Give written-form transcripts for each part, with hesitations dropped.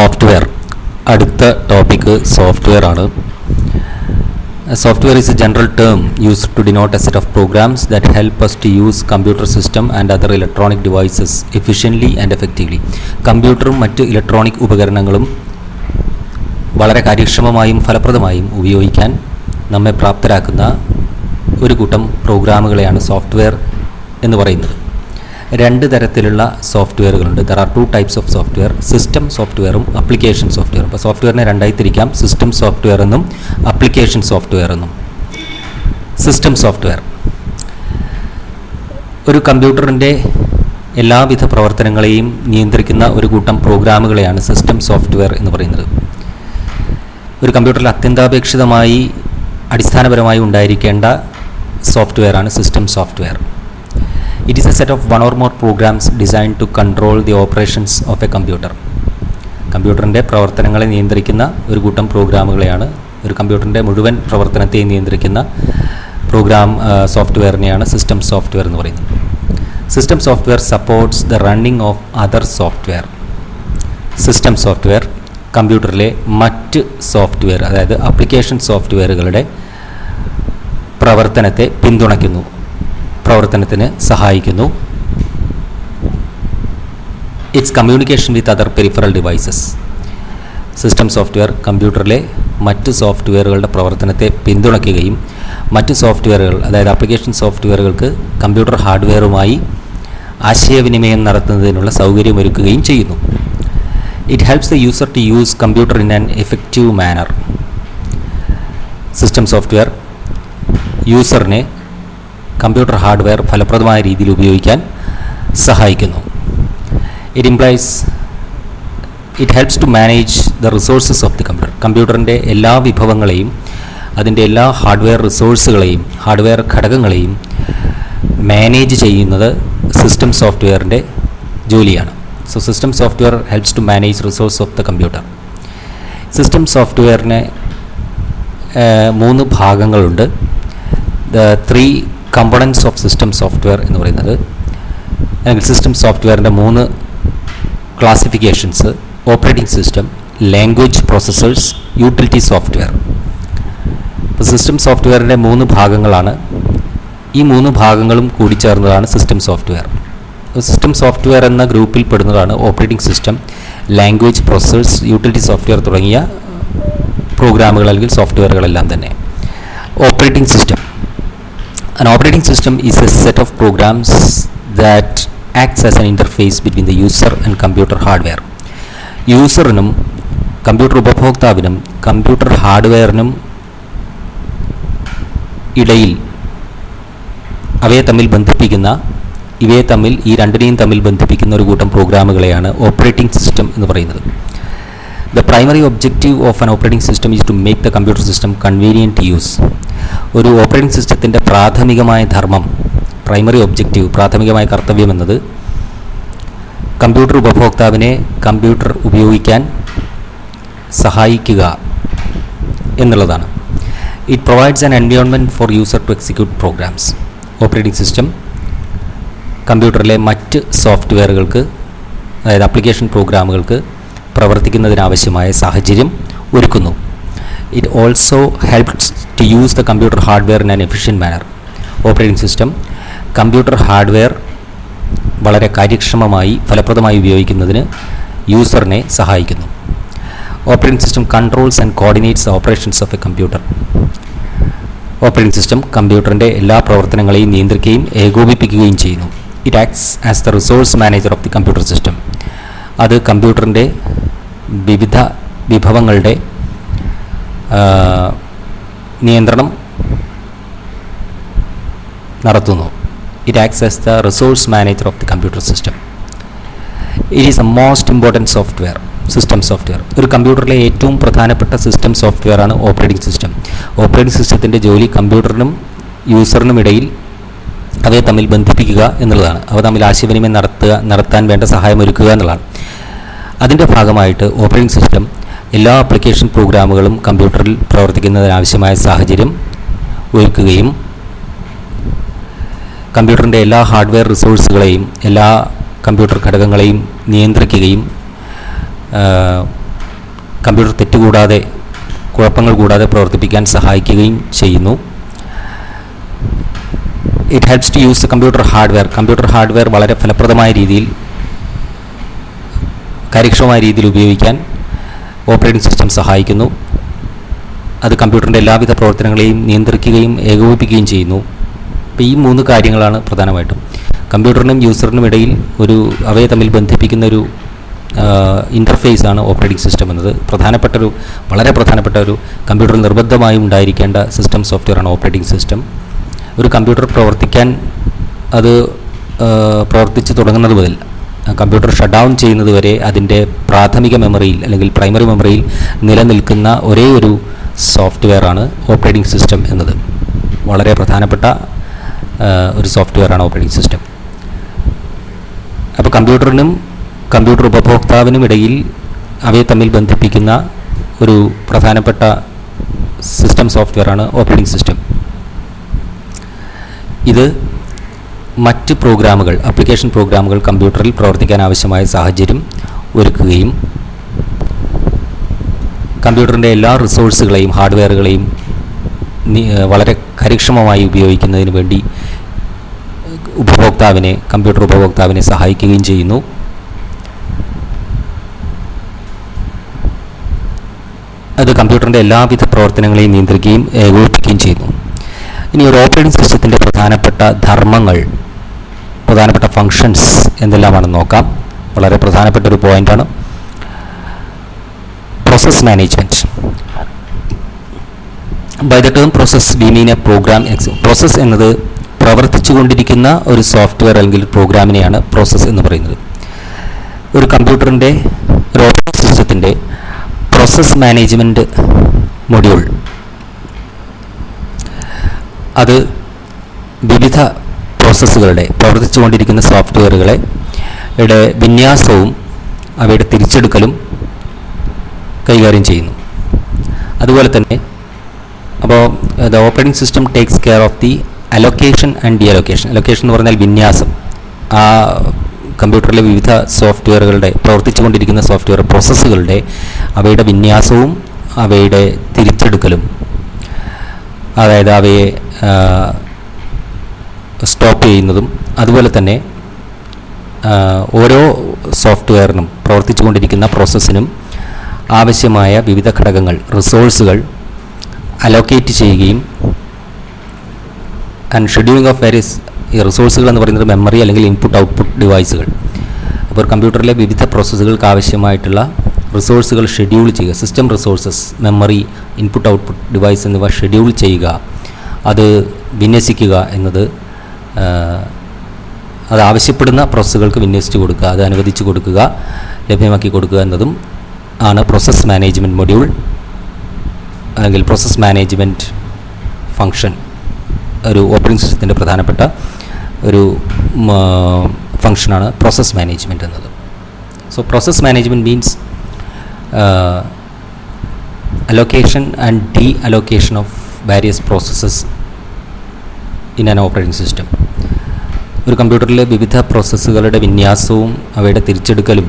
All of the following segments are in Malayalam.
സോഫ്റ്റ്വെയർ. അടുത്ത ടോപ്പിക്ക് സോഫ്റ്റ്വെയർ ആണ്. Software is a general term used to denote a set of programs that help us to use computer system and other electronic devices efficiently and effectively. കമ്പ്യൂട്ടറും മറ്റ് ഇലക്ട്രോണിക് ഉപകരണങ്ങളും വളരെ കാര്യക്ഷമമായും ഫലപ്രദമായും ഉപയോഗിക്കാൻ നമ്മെ പ്രാപ്തരാക്കുന്ന ഒരു കൂട്ടം പ്രോഗ്രാമുകളെയാണ് സോഫ്റ്റ്വെയർ എന്ന് പറയുന്നത്. രണ്ട് തരത്തിലുള്ള സോഫ്റ്റ്വെയറുകളുണ്ട്. There are two types of software, system സോഫ്റ്റ്വെയറും അപ്ലിക്കേഷൻ സോഫ്റ്റ്വെയറും. അപ്പോൾ സോഫ്റ്റ്വെയറിനെ രണ്ടായി തിരിക്കാം, സിസ്റ്റം സോഫ്റ്റ്വെയർ എന്നും അപ്ലിക്കേഷൻ സോഫ്റ്റ്വെയർ എന്നും. സിസ്റ്റം സോഫ്റ്റ്വെയർ ഒരു കമ്പ്യൂട്ടറിൻ്റെ എല്ലാവിധ പ്രവർത്തനങ്ങളെയും നിയന്ത്രിക്കുന്ന ഒരു കൂട്ടം പ്രോഗ്രാമുകളെയാണ് സിസ്റ്റം സോഫ്റ്റ്വെയർ എന്ന് പറയുന്നത്. ഒരു കമ്പ്യൂട്ടറിൽ അത്യന്താപേക്ഷിതമായി അടിസ്ഥാനപരമായി ഉണ്ടായിരിക്കേണ്ട സോഫ്റ്റ്വെയറാണ് system software. It is a set of one or more programs designed to control the operations of a computer. കമ്പ്യൂട്ടറിൻ്റെ പ്രവർത്തനങ്ങളെ നിയന്ത്രിക്കുന്ന ഒരു കൂട്ടം പ്രോഗ്രാമുകളെയാണ്, ഒരു കമ്പ്യൂട്ടറിൻ്റെ മുഴുവൻ പ്രവർത്തനത്തെയും നിയന്ത്രിക്കുന്ന സോഫ്റ്റ്വെയറിനെയാണ് സിസ്റ്റം സോഫ്റ്റ്വെയർ എന്ന് പറയുന്നത്. System software supports the running of other software. System software കമ്പ്യൂട്ടറിലെ മറ്റ് സോഫ്റ്റ്വെയർ, അതായത് അപ്ലിക്കേഷൻ സോഫ്റ്റ്വെയറുകളുടെ പ്രവർത്തനത്തെ പിന്തുണയ്ക്കുന്നു, പ്രവർത്തനത്തിന് സഹായിക്കുന്നു. Its communication with other peripheral devices. System software കമ്പ്യൂട്ടറിലെ മറ്റ് സോഫ്റ്റ്വെയറുകളുടെ പ്രവർത്തനത്തെ പിന്തുണയ്ക്കുകയും മറ്റ് സോഫ്റ്റ്വെയറുകൾ, അതായത് ആപ്ലിക്കേഷൻ സോഫ്റ്റ്വെയറുകൾക്ക് കമ്പ്യൂട്ടർ ഹാർഡ്വെയറുമായി ആശയവിനിമയം നടത്തുന്നതിനുള്ള സൗകര്യമൊരുക്കുകയും ചെയ്യുന്നു. It helps the user to use computer in an effective manner. System സോഫ്റ്റ്വെയർ യൂസറിനെ കമ്പ്യൂട്ടർ ഹാർഡ്വെയർ ഫലപ്രദമായ രീതിയിൽ ഉപയോഗിക്കാൻ സഹായിക്കുന്നു. It helps to manage the resources of the computer. കമ്പ്യൂട്ടറിൻ്റെ എല്ലാ വിഭവങ്ങളെയും അതിൻ്റെ എല്ലാ ഹാർഡ്വെയർ റിസോഴ്സുകളെയും ഹാർഡ്വെയർ ഘടകങ്ങളെയും മാനേജ് ചെയ്യുന്നത് സിസ്റ്റം സോഫ്റ്റ്വെയറിൻ്റെ ജോലിയാണ്. So system software helps to manage resource of the computer. System സോഫ്റ്റ്വെയറിന് 3 ഭാഗങ്ങളുണ്ട്. The 3 components of system software എന്ന് പറയുന്നത്, അല്ലെങ്കിൽ സിസ്റ്റം സോഫ്റ്റ്വെയറിൻ്റെ 3 classifications: operating system, language processors, utility software. ഇപ്പോൾ സിസ്റ്റം സോഫ്റ്റ്വെയറിൻ്റെ 3 ഭാഗങ്ങളാണ്. ഈ 3 ഭാഗങ്ങളും കൂടിച്ചേർന്നതാണ് സിസ്റ്റം സോഫ്റ്റ്വെയർ. സിസ്റ്റം സോഫ്റ്റ്വെയർ എന്ന ഗ്രൂപ്പിൽ പെടുന്നതാണ് operating system, language processors, utility software തുടങ്ങിയ പ്രോഗ്രാമുകൾ അല്ലെങ്കിൽ സോഫ്റ്റ്വെയറുകളെല്ലാം തന്നെ. Operating system. An operating system is a set of programs that acts as an interface between the user and computer hardware. യൂസറിനും കമ്പ്യൂട്ടർ ഉപഭോക്താവിനും കമ്പ്യൂട്ടർ ഹാർഡ്വെയറിനും ഇടയിൽ ഈ രണ്ടിനെയും തമ്മിൽ ബന്ധിപ്പിക്കുന്ന ഒരു കൂട്ടം പ്രോഗ്രാമുകളെയാണ് ഓപ്പറേറ്റിംഗ് സിസ്റ്റം എന്ന് പറയുന്നത്. The primary objective of an operating system is to make the computer system convenient to use. ഒരു ഓപ്പറേറ്റിംഗ് സിസ്റ്റത്തിൻ്റെ പ്രാഥമികമായ ധർമ്മം, പ്രാഥമികമായ കർത്തവ്യം എന്നത് കമ്പ്യൂട്ടർ ഉപഭോക്താവിനെ കമ്പ്യൂട്ടർ ഉപയോഗിക്കാൻ സഹായിക്കുക എന്നുള്ളതാണ്. It provides an environment for user to execute programs. Operating system കമ്പ്യൂട്ടറിലെ മറ്റ് സോഫ്റ്റ്വെയറുകൾക്ക്, അതായത് ആപ്ലിക്കേഷൻ പ്രോഗ്രാമുകൾക്ക് പ്രവർത്തിക്കുന്നതിനാവശ്യമായ സാഹചര്യം ഒരുക്കുന്നു. It also helps to use the computer hardware in an efficient manner. Operating system computer hardware വളരെ കാര്യക്ഷമമായി ഫലപ്രദമായി ഉപയോഗിക്കുന്നതിന് യൂസറിനെ സഹായിക്കുന്നു. Operating system controls and coordinates the operations of a computer. Operating system കമ്പ്യൂട്ടറിൻ്റെ എല്ലാ പ്രവർത്തനങ്ങളെയും നിയന്ത്രിക്കുകയും ഏകോപിപ്പിക്കുകയും ചെയ്യുന്നു. It acts as the resource manager of the computer system. അത് കമ്പ്യൂട്ടറിൻ്റെ വിവിധ വിഭവങ്ങളുടെ നിയന്ത്രണം നടത്തുന്നു. It acts as the resource manager of the computer system. It is A most important software, system software. ഒരു കമ്പ്യൂട്ടറിലെ ഏറ്റവും പ്രധാനപ്പെട്ട സിസ്റ്റം സോഫ്റ്റ്വെയറാണ് ഓപ്പറേറ്റിംഗ് സിസ്റ്റം. ഓപ്പറേറ്റിംഗ് സിസ്റ്റത്തിൻ്റെ ജോലി കമ്പ്യൂട്ടറിനും യൂസറിനും ഇടയിൽ അവയെ തമ്മിൽ ബന്ധിപ്പിക്കുക എന്നുള്ളതാണ്. അവ തമ്മിൽ ആശയവിനിമയം നടത്താൻ വേണ്ട സഹായമൊരുക്കുക എന്നുള്ളതാണ്. അതിൻ്റെ ഭാഗമായിട്ട് ഓപ്പറേറ്റിംഗ് സിസ്റ്റം എല്ലാ ആപ്ലിക്കേഷൻ പ്രോഗ്രാമുകളും കമ്പ്യൂട്ടറിൽ പ്രവർത്തിക്കുന്നതിനാവശ്യമായ സാഹചര്യം ഒരുക്കുകയും കമ്പ്യൂട്ടറിൻ്റെ എല്ലാ ഹാർഡ്വെയർ റിസോഴ്സുകളെയും എല്ലാ കമ്പ്യൂട്ടർ ഘടകങ്ങളെയും നിയന്ത്രിക്കുകയും കമ്പ്യൂട്ടർ തെറ്റുകൂടാതെ, കുഴപ്പങ്ങൾ കൂടാതെ പ്രവർത്തിപ്പിക്കാൻ സഹായിക്കുകയും ചെയ്യുന്നു. It helps to use the computer hardware വളരെ ഫലപ്രദമായ രീതിയിൽ, കാര്യക്ഷമമായ രീതിയിൽ ഉപയോഗിക്കാൻ ഓപ്പറേറ്റിംഗ് സിസ്റ്റം സഹായിക്കുന്നു. അത് കമ്പ്യൂട്ടറിൻ്റെ എല്ലാവിധ പ്രവർത്തനങ്ങളെയും നിയന്ത്രിക്കുകയും ഏകോപിപ്പിക്കുകയും ചെയ്യുന്നു. അപ്പോൾ ഈ 3 കാര്യങ്ങളാണ് പ്രധാനമായിട്ടും കമ്പ്യൂട്ടറിനും യൂസറിനും ഇടയിൽ അവയെ തമ്മിൽ ബന്ധിപ്പിക്കുന്ന ഒരു ഇൻ്റർഫേസാണ് ഓപ്പറേറ്റിംഗ് സിസ്റ്റം എന്നത്. വളരെ പ്രധാനപ്പെട്ട ഒരു കമ്പ്യൂട്ടറിൽ നിർബന്ധമായും ഉണ്ടായിരിക്കേണ്ട സിസ്റ്റം സോഫ്റ്റ്വെയറാണ് ഓപ്പറേറ്റിംഗ് സിസ്റ്റം. ഒരു കമ്പ്യൂട്ടർ പ്രവർത്തിച്ച് തുടങ്ങുന്നത് മുതൽ കമ്പ്യൂട്ടർ ഷട്ട് ഡൗൺ ചെയ്യുന്നത് വരെ അതിൻ്റെ പ്രാഥമിക മെമ്മറിയിൽ അല്ലെങ്കിൽ പ്രൈമറി മെമ്മറിയിൽ നിലനിൽക്കുന്ന ഒരേ ഒരു സോഫ്റ്റ്വെയറാണ് ഓപ്പറേറ്റിംഗ് സിസ്റ്റം എന്നത്. വളരെ പ്രധാനപ്പെട്ട ഒരു സോഫ്റ്റ്വെയറാണ് ഓപ്പറേറ്റിംഗ് സിസ്റ്റം. അപ്പോൾ കമ്പ്യൂട്ടറിനും കമ്പ്യൂട്ടർ ഉപഭോക്താവിനും ഇടയിൽ അവയെ തമ്മിൽ ബന്ധിപ്പിക്കുന്ന ഒരു പ്രധാനപ്പെട്ട സിസ്റ്റം സോഫ്റ്റ്വെയറാണ് ഓപ്പറേറ്റിംഗ് സിസ്റ്റം. ഇത് മറ്റ് ആപ്ലിക്കേഷൻ പ്രോഗ്രാമുകൾ കമ്പ്യൂട്ടറിൽ പ്രവർത്തിക്കാൻ ആവശ്യമായ സാഹചര്യം ഒരുക്കുകയും കമ്പ്യൂട്ടറിൻ്റെ എല്ലാ റിസോഴ്സുകളെയും ഹാർഡ്വെയറുകളെയും വളരെ കാര്യക്ഷമമായി ഉപയോഗിക്കുന്നതിന് വേണ്ടി കമ്പ്യൂട്ടർ ഉപഭോക്താവിനെ സഹായിക്കുകയും ചെയ്യുന്നു. അത് കമ്പ്യൂട്ടറിൻ്റെ എല്ലാവിധ പ്രവർത്തനങ്ങളെയും നിയന്ത്രിക്കുകയും ഏകോപിപ്പിക്കുകയും ചെയ്യുന്നു. ഇനി ഒരു ഓപ്പറേറ്റിംഗ് സിസ്റ്റത്തിൻ്റെ പ്രധാനപ്പെട്ട ധർമ്മങ്ങൾ, പ്രധാനപ്പെട്ട ഫങ്ഷൻസ് എന്തെല്ലാമാണെന്ന് നോക്കാം. വളരെ പ്രധാനപ്പെട്ട ഒരു പോയിൻ്റാണ് process management. By the term process we mean a program. Process എന്നത് പ്രവർത്തിച്ചുകൊണ്ടിരിക്കുന്ന ഒരു സോഫ്റ്റ്വെയർ അല്ലെങ്കിൽ പ്രോഗ്രാമിനെയാണ് പ്രോസസ് എന്ന് പറയുന്നത്. ഒരു ഓപ്പറേറ്റിംഗ് സിസ്റ്റത്തിൻ്റെ പ്രോസസ് മാനേജ്മെൻറ്റ് മൊഡ്യൂൾ അത് വിവിധ പ്രവർത്തിച്ചുകൊണ്ടിരിക്കുന്ന സോഫ്റ്റ്വെയറുകളുടെ വിന്യാസവും അവയുടെ തിരിച്ചെടുക്കലും കൈകാര്യം ചെയ്യുന്നു. അതുപോലെ തന്നെ the operating system takes care of the allocation and D allocation. Allocation എന്ന് പറഞ്ഞാൽ വിന്യാസം. ആ കമ്പ്യൂട്ടറിലെ വിവിധ പ്രവർത്തിച്ചുകൊണ്ടിരിക്കുന്ന സോഫ്റ്റ്വെയർ പ്രോസസ്സുകളുടെ അവയുടെ വിന്യാസവും അവയുടെ തിരിച്ചെടുക്കലും, അതായത് അവയെ സ്റ്റോപ്പ് ചെയ്യുന്നതും, അതുപോലെ തന്നെ ഓരോ സോഫ്റ്റ്വെയറിനും പ്രവർത്തിച്ചുകൊണ്ടിരിക്കുന്ന പ്രോസസ്സിനും ആവശ്യമായ വിവിധ ഘടകങ്ങൾ, റിസോഴ്സുകൾ അലോക്കേറ്റ് ചെയ്യുകയും ഷെഡ്യൂളിംഗ് ഓഫ് വേരിയസ് റിസോഴ്സുകൾ എന്ന് പറയുന്നത് മെമ്മറി അല്ലെങ്കിൽ ഇൻപുട്ട് ഔട്ട്പുട്ട് ഡിവൈസുകൾ. അപ്പോൾ കമ്പ്യൂട്ടറിലെ വിവിധ പ്രോസസ്സുകൾക്ക് ആവശ്യമായിട്ടുള്ള റിസോഴ്സുകൾ ഷെഡ്യൂൾ ചെയ്യുക, system resources, memory, input output device എന്നിവ ഷെഡ്യൂൾ ചെയ്യുക, അത് വിന്യസിക്കുക എന്നത്, അത് ആവശ്യപ്പെടുന്ന പ്രോസസ്സുകൾക്ക് വിന്യസിച്ച് കൊടുക്കുക, അത് അനുവദിച്ചു കൊടുക്കുക, ലഭ്യമാക്കി കൊടുക്കുക എന്നതും ആണ് പ്രോസസ് മാനേജ്മെൻറ്റ് മൊഡ്യൂൾ അല്ലെങ്കിൽ പ്രോസസ് മാനേജ്മെൻറ്റ് ഫങ്ഷൻ. ഒരു ഓപ്പറേറ്റിംഗ് സിസ്റ്റത്തിൻ്റെ പ്രധാനപ്പെട്ട ഒരു ഫങ്ഷനാണ് പ്രോസസ് മാനേജ്മെൻറ്റ് എന്നത്. So process management means allocation and de-allocation of various processes in an operating system. ഒരു കമ്പ്യൂട്ടറിലെ വിവിധ പ്രോസസ്സുകളുടെ വിന്യാസവും അവയുടെ തിരിച്ചെടുക്കലും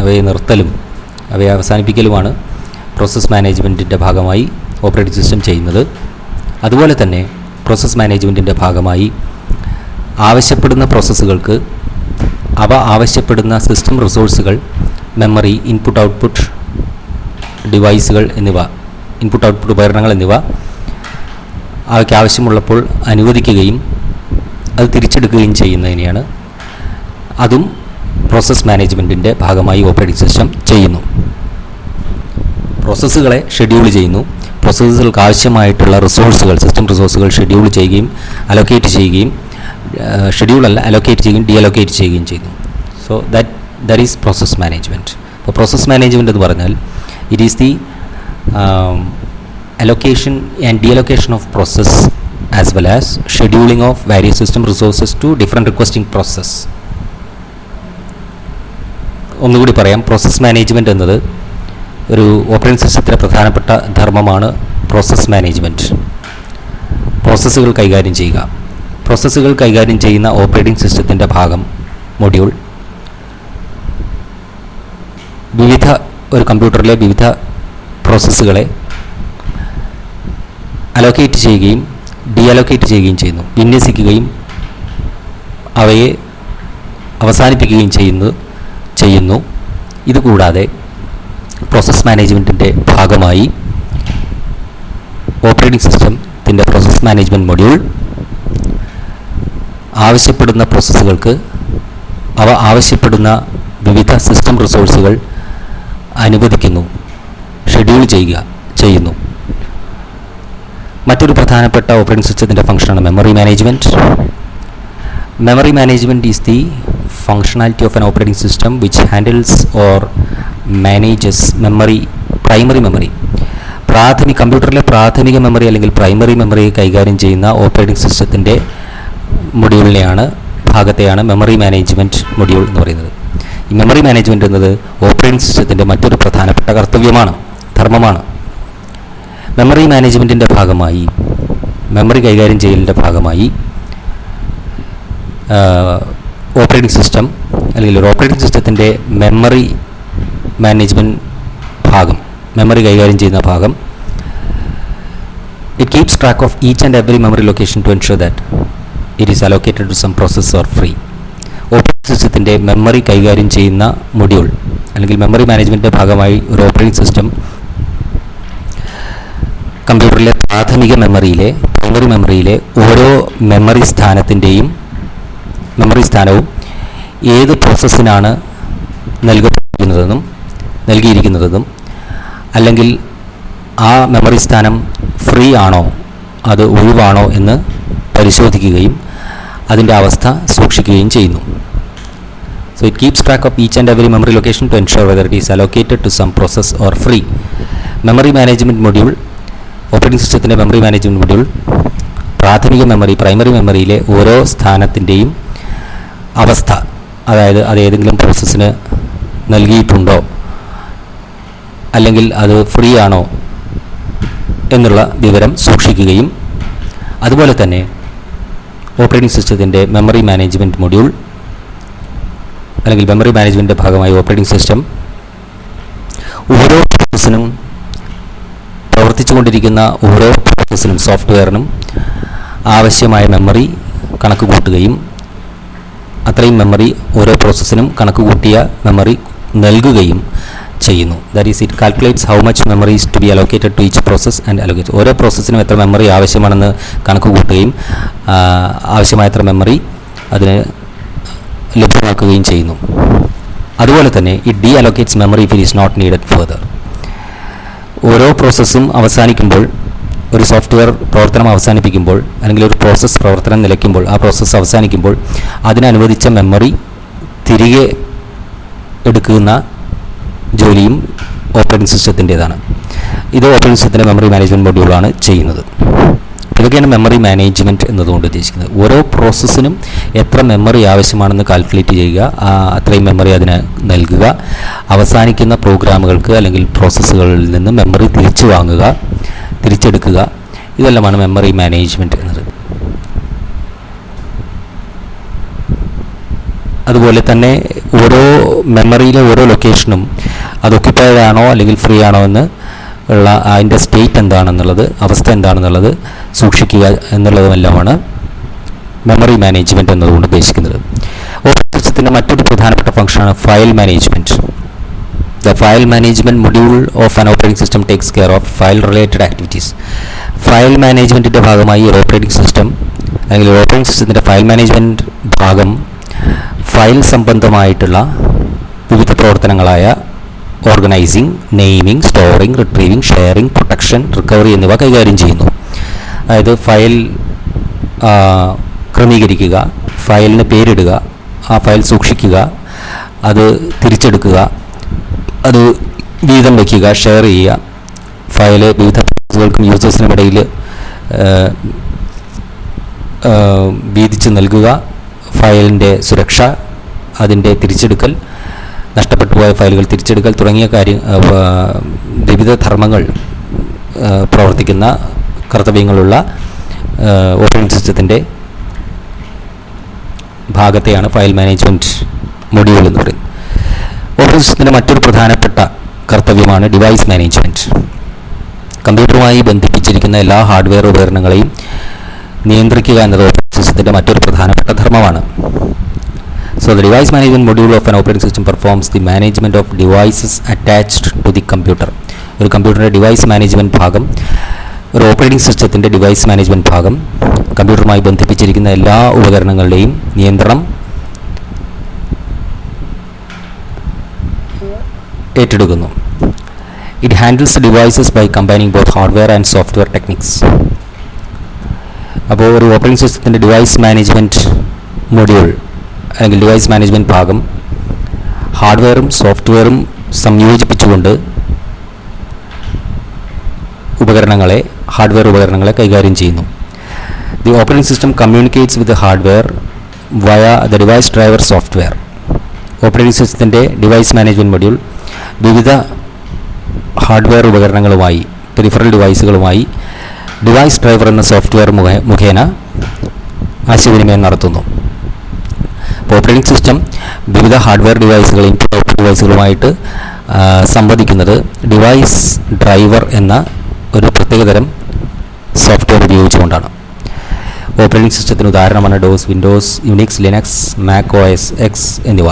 അവയെ നിർത്തലും അവയെ അവസാനിപ്പിക്കലുമാണ് പ്രോസസ് മാനേജ്മെൻറ്റിൻ്റെ ഭാഗമായി ഓപ്പറേറ്റിംഗ് സിസ്റ്റം ചെയ്യുന്നത്. അതുപോലെ തന്നെ പ്രോസസ് മാനേജ്മെൻറ്റിൻ്റെ ഭാഗമായി ആവശ്യപ്പെടുന്ന പ്രോസസ്സുകൾക്ക് അവ ആവശ്യപ്പെടുന്ന സിസ്റ്റം റിസോഴ്സുകൾ, മെമ്മറി, ഇൻപുട്ട് ഔട്ട്പുട്ട് ഡിവൈസുകൾ എന്നിവ, ഇൻപുട്ട് ഔട്ട്പുട്ട് ഉപകരണങ്ങൾ എന്നിവ അവയ്ക്ക് ആവശ്യമുള്ളപ്പോൾ അനുവദിക്കുകയും അത് തിരിച്ചെടുക്കുകയും ചെയ്യുന്നതിനെയാണ്, അതും പ്രോസസ് മാനേജ്മെൻറ്റിൻ്റെ ഭാഗമായി ഓപ്പറേറ്റിംഗ് സിസ്റ്റം ചെയ്യുന്നു. പ്രോസസ്സുകളെ ഷെഡ്യൂൾ ചെയ്യുന്നു, പ്രോസസ്സുകൾക്ക് ആവശ്യമായിട്ടുള്ള റിസോഴ്സുകൾ, സിസ്റ്റം റിസോഴ്സുകൾ ഷെഡ്യൂൾ ചെയ്യുകയും അലോക്കേറ്റ് ചെയ്യുകയും, അലോക്കേറ്റ് ചെയ്യുകയും ഡീഅലോക്കേറ്റ് ചെയ്യുകയും ചെയ്യുന്നു. So that is process management. അപ്പോൾ പ്രോസസ് മാനേജ്മെൻറ്റ് എന്ന് പറഞ്ഞാൽ it is the allocation and deallocation of process as well as scheduling of various system resources to different requesting process. ഒന്നുകൂടി പറയാം, പ്രോസസ് മാനേജ്മെൻറ്റ് എന്നത് ഒരു ഓപ്പറേറ്റിംഗ് സിസ്റ്റത്തിലെ പ്രധാനപ്പെട്ട ധർമ്മമാണ് പ്രോസസ് മാനേജ്മെൻറ്റ്. പ്രോസസ്സുകൾ കൈകാര്യം ചെയ്യുക. പ്രോസസ്സുകൾ കൈകാര്യം ചെയ്യുന്ന ഓപ്പറേറ്റിംഗ് സിസ്റ്റത്തിൻ്റെ ഭാഗം മൊഡ്യൂൾ വിവിധ ഒരു കമ്പ്യൂട്ടറിലെ വിവിധ പ്രോസസ്സുകളെ അലോക്കേറ്റ് ചെയ്യുകയും ഡീഅലോക്കേറ്റ് ചെയ്യുകയും ചെയ്യുന്നു, വിന്യസിക്കുകയും അവയെ അവസാനിപ്പിക്കുകയും ചെയ്യുന്നു. ഇതുകൂടാതെ പ്രോസസ് മാനേജ്മെൻറ്റിൻ്റെ ഭാഗമായി ഓപ്പറേറ്റിംഗ് സിസ്റ്റത്തിൻ്റെ പ്രോസസ് മാനേജ്മെൻറ്റ് മൊഡ്യൂൾ ആവശ്യപ്പെടുന്ന പ്രോസസ്സുകൾക്ക് അവ ആവശ്യപ്പെടുന്ന വിവിധ സിസ്റ്റം റിസോഴ്സുകൾ അനുവദിക്കുന്നു, ഷെഡ്യൂൾ ചെയ്യുന്നു. മറ്റൊരു പ്രധാനപ്പെട്ട ഓപ്പറേറ്റിംഗ് സിസ്റ്റത്തിൻ്റെ ഫംഗ്ഷനാണ് memory management. Memory management is the functionality of an operating system which handles or manages primary memory. കമ്പ്യൂട്ടറിലെ പ്രാഥമിക മെമ്മറി അല്ലെങ്കിൽ പ്രൈമറി മെമ്മറി കൈകാര്യം ചെയ്യുന്ന ഓപ്പറേറ്റിംഗ് സിസ്റ്റത്തിൻ്റെ ഭാഗത്തെയാണ് മെമ്മറി മാനേജ്മെൻറ്റ് മൊഡ്യൂൾ എന്ന് പറയുന്നത്. ഈ മെമ്മറി മാനേജ്മെൻറ്റ് എന്നത് ഓപ്പറേറ്റിംഗ് സിസ്റ്റത്തിൻ്റെ മറ്റൊരു പ്രധാനപ്പെട്ട ധർമ്മമാണ്. മെമ്മറി മാനേജ്മെൻറ്റിൻ്റെ ഭാഗമായി, മെമ്മറി കൈകാര്യം ചെയ്യലിൻ്റെ ഭാഗമായി ഓപ്പറേറ്റിംഗ് സിസ്റ്റം അല്ലെങ്കിൽ ഒരു ഓപ്പറേറ്റിംഗ് സിസ്റ്റത്തിൻ്റെ മെമ്മറി മാനേജ്മെൻറ്റ് ഭാഗം, മെമ്മറി കൈകാര്യം ചെയ്യുന്ന ഭാഗം, it keeps track of each and every memory location to ensure that it is allocated to some process or free. Operating സിസ്റ്റത്തിൻ്റെ മെമ്മറി കൈകാര്യം ചെയ്യുന്ന മൊഡ്യൂൾ അല്ലെങ്കിൽ മെമ്മറി മാനേജ്മെൻറ്റിൻ്റെ ഭാഗമായി ഒരു ഓപ്പറേറ്റിംഗ് സിസ്റ്റം കമ്പ്യൂട്ടറിലെ പ്രാഥമിക പ്രൈമറി മെമ്മറിയിലെ ഓരോ മെമ്മറി സ്ഥാനവും ഏത് പ്രോസസ്സിനാണ് നൽകിയിരിക്കുന്നതെന്നും അല്ലെങ്കിൽ ആ മെമ്മറി സ്ഥാനം ഫ്രീ ആണോ അത് ഒഴിവാണോ എന്ന് പരിശോധിക്കുകയും അതിൻ്റെ അവസ്ഥ സൂക്ഷിക്കുകയും ചെയ്യുന്നു. So it keeps track of each and every memory location to ensure whether it is allocated to some process or free. Memory management module, operating സിസ്റ്റത്തിൻ്റെ മെമ്മറി മാനേജ്മെൻറ്റ് മൊഡ്യൂൾ പ്രൈമറി മെമ്മറിയിലെ ഓരോ സ്ഥാനത്തിൻ്റെയും അവസ്ഥ, അതായത് അത് ഏതെങ്കിലും പ്രോസസ്സിന് നൽകിയിട്ടുണ്ടോ അല്ലെങ്കിൽ അത് ഫ്രീ ആണോ എന്നുള്ള വിവരം സൂക്ഷിക്കുകയും, അതുപോലെ തന്നെ ഓപ്പറേറ്റിംഗ് സിസ്റ്റത്തിൻ്റെ മെമ്മറി മാനേജ്മെൻറ്റ് മൊഡ്യൂൾ അല്ലെങ്കിൽ മെമ്മറി മാനേജ്മെൻറ്റിൻ്റെ ഭാഗമായി ഓപ്പറേറ്റിംഗ് സിസ്റ്റം ഓരോ പ്രോസസ്സിനും പ്രവർത്തിച്ചുകൊണ്ടിരിക്കുന്ന ഓരോ പ്രോസസ്സിനും സോഫ്റ്റ്വെയറിനും ആവശ്യമായ മെമ്മറി കണക്ക് കൂട്ടുകയും അത്രയും മെമ്മറി ഓരോ പ്രോസസ്സിനും കണക്ക് കൂട്ടിയ മെമ്മറി നൽകുകയും ചെയ്യുന്നു. That is it calculates how much memory is to be allocated to each process and allocate. ഓരോ പ്രോസസ്സിനും എത്ര മെമ്മറി ആവശ്യമാണെന്ന് കണക്ക് കൂട്ടുകയും ആവശ്യമായത്ര മെമ്മറി അതിന് ലഭ്യമാക്കുകയും ചെയ്യുന്നു. അതുപോലെ തന്നെ it deallocates memory if it is not needed further. ഓരോ പ്രോസസ്സും അവസാനിക്കുമ്പോൾ, ഒരു സോഫ്റ്റ്വെയർ പ്രവർത്തനം അവസാനിപ്പിക്കുമ്പോൾ അല്ലെങ്കിൽ ഒരു പ്രോസസ്സ് പ്രവർത്തനം നിലയ്ക്കുമ്പോൾ, ആ പ്രോസസ്സ് അവസാനിക്കുമ്പോൾ അതിനനുവദിച്ച മെമ്മറി തിരികെ എടുക്കുന്ന ജോലിയും ഓപ്പറേറ്റിംഗ് സിസ്റ്റത്തിൻ്റേതാണ്. ഇത് ഓപ്പറേറ്റിംഗ് സിസ്റ്റത്തിൻ്റെ മെമ്മറി മാനേജ്മെൻറ്റ് മൊഡ്യൂളാണ് ചെയ്യുന്നത്. ഇതൊക്കെയാണ് മെമ്മറി മാനേജ്മെൻറ്റ് എന്നതുകൊണ്ട് ഉദ്ദേശിക്കുന്നത്. ഓരോ പ്രോസസ്സിനും എത്ര മെമ്മറി ആവശ്യമാണെന്ന് കാൽക്കുലേറ്റ് ചെയ്യുക, അത്രയും മെമ്മറി അതിന് നൽകുക, അവസാനിക്കുന്ന പ്രോഗ്രാമുകൾക്ക് അല്ലെങ്കിൽ പ്രോസസ്സുകളിൽ നിന്ന് മെമ്മറി തിരിച്ചെടുക്കുക, ഇതെല്ലാമാണ് മെമ്മറി മാനേജ്മെൻറ്റ് എന്നത്. അതുപോലെ തന്നെ ഓരോ മെമ്മറിയിലെ ഓരോ ലൊക്കേഷനും അത് ഒക്യുപ്പൈഡ് ആണോ അല്ലെങ്കിൽ ഫ്രീ ആണോ എന്ന് ഉള്ള അതിൻ്റെ സ്റ്റേറ്റ് എന്താണെന്നുള്ളത്, അവസ്ഥ എന്താണെന്നുള്ളത് സൂക്ഷിക്കുക എന്നുള്ളതുമെല്ലാമാണ് മെമ്മറി മാനേജ്മെൻറ്റ് എന്നതുകൊണ്ട് ഉദ്ദേശിക്കുന്നത്. ഓപ്പറേറ്റിംഗ് സിസ്റ്റത്തിൻ്റെ മറ്റൊരു പ്രധാനപ്പെട്ട ഫംഗ്ഷനാണ് file management. The file management module of an operating system takes care of file related activities. File മാനേജ്മെൻറ്റിൻ്റെ ഭാഗമായി ഒരു ഓപ്പറേറ്റിംഗ് സിസ്റ്റം അല്ലെങ്കിൽ ഓപ്പറേറ്റിംഗ് സിസ്റ്റത്തിൻ്റെ ഫയൽ മാനേജ്മെൻറ്റ് ഭാഗം ഫയൽ സംബന്ധമായിട്ടുള്ള വിവിധ പ്രവർത്തനങ്ങളായ organising, naming, storing, retrieving, sharing, protection, recovery എന്നിവ കൈകാര്യം ചെയ്യുന്നു. അതായത് ഫയൽ ക്രമീകരിക്കുക, ഫയലിന് പേരിടുക, ആ ഫയൽ സൂക്ഷിക്കുക, അത് തിരിച്ചെടുക്കുക, അത് വീതം വയ്ക്കുക, ഷെയർ ചെയ്യുക, ഫയൽ വിവിധ പ്രോസസ്സുകൾക്കും യൂസേഴ്സിനും ഇടയിൽ വീതിച്ച് നൽകുക, ഫയലിൻ്റെ സുരക്ഷ, അതിൻ്റെ തിരിച്ചെടുക്കൽ, നഷ്ടപ്പെട്ടു പോയ ഫയലുകൾ തിരിച്ചെടുക്കൽ തുടങ്ങിയ വിവിധ ധർമ്മങ്ങൾ പ്രവർത്തിക്കുന്ന കർത്തവ്യങ്ങളുള്ള ഓപ്പറേറ്റിംഗ് സിസ്റ്റത്തിൻ്റെ ഭാഗത്തെയാണ് ഫയൽ മാനേജ്മെൻറ്റ് മൊഡ്യൂൾ എന്ന് പറയുന്നത്. ഓപ്പറേറ്റിംഗ് സിസ്റ്റത്തിൻ്റെ മറ്റൊരു പ്രധാനപ്പെട്ട കർത്തവ്യമാണ് ഡിവൈസ് മാനേജ്മെൻറ്റ്. കമ്പ്യൂട്ടറുമായി ബന്ധിപ്പിച്ചിരിക്കുന്ന എല്ലാ ഹാർഡ്വെയർ ഉപകരണങ്ങളെയും നിയന്ത്രിക്കുക എന്നത് ഓപ്പറേറ്റിംഗ് സിസ്റ്റത്തിൻ്റെ മറ്റൊരു പ്രധാനപ്പെട്ട ധർമ്മമാണ്. So the device management module of an operating system performs the management of devices attached to the computer. ഒരു കമ്പ്യൂട്ടറിൻ്റെ ഡിവൈസ് മാനേജ്മെൻറ്റ് ഭാഗം, ഒരു ഓപ്പറേറ്റിംഗ് സിസ്റ്റത്തിൻ്റെ ഡിവൈസ് മാനേജ്മെൻറ്റ് ഭാഗം കമ്പ്യൂട്ടറുമായി ബന്ധിപ്പിച്ചിരിക്കുന്ന എല്ലാ ഉപകരണങ്ങളുടെയും നിയന്ത്രണം ഏറ്റെടുക്കുന്നു. It handles devices by combining both hardware and software techniques. അപ്പോൾ ഒരു ഓപ്പറേറ്റിംഗ് സിസ്റ്റത്തിൻ്റെ ഡിവൈസ് മാനേജ്മെൻറ്റ് മൊഡ്യൂൾ അല്ലെങ്കിൽ ഡിവൈസ് മാനേജ്മെൻറ്റ് ഭാഗം ഹാർഡ്വെയറും സോഫ്റ്റ്വെയറും സംയോജിപ്പിച്ചുകൊണ്ട് ഹാർഡ്വെയർ ഉപകരണങ്ങളെ കൈകാര്യം ചെയ്യുന്നു. The operating system communicates with hardware via the device driver software. Operating സിസ്റ്റത്തിൻ്റെ ഡിവൈസ് മാനേജ്മെൻറ്റ് മൊഡ്യൂൾ വിവിധ ഹാർഡ്വെയർ ഉപകരണങ്ങളുമായി, പെരിഫറൽ ഡിവൈസുകളുമായി ഡിവൈസ് ഡ്രൈവർ എന്ന സോഫ്റ്റ്വെയർ മുഖേന ആശയവിനിമയം നടത്തുന്നു. ഓപ്പറേറ്റിംഗ് സിസ്റ്റം വിവിധ ഹാർഡ്വെയർ ഡിവൈസുകളെയും ഡിവൈസുകളുമായിട്ട് സംവദിക്കുന്നത് ഡിവൈസ് ഡ്രൈവർ എന്ന ഒരു പ്രത്യേകതരം സോഫ്റ്റ്വെയർ ഉപയോഗിച്ചുകൊണ്ടാണ്. ഓപ്പറേറ്റിംഗ് സിസ്റ്റത്തിന് ഉദാഹരണമാണ് dose, Windows, Unix, Linux, Mac OS X എന്നിവ.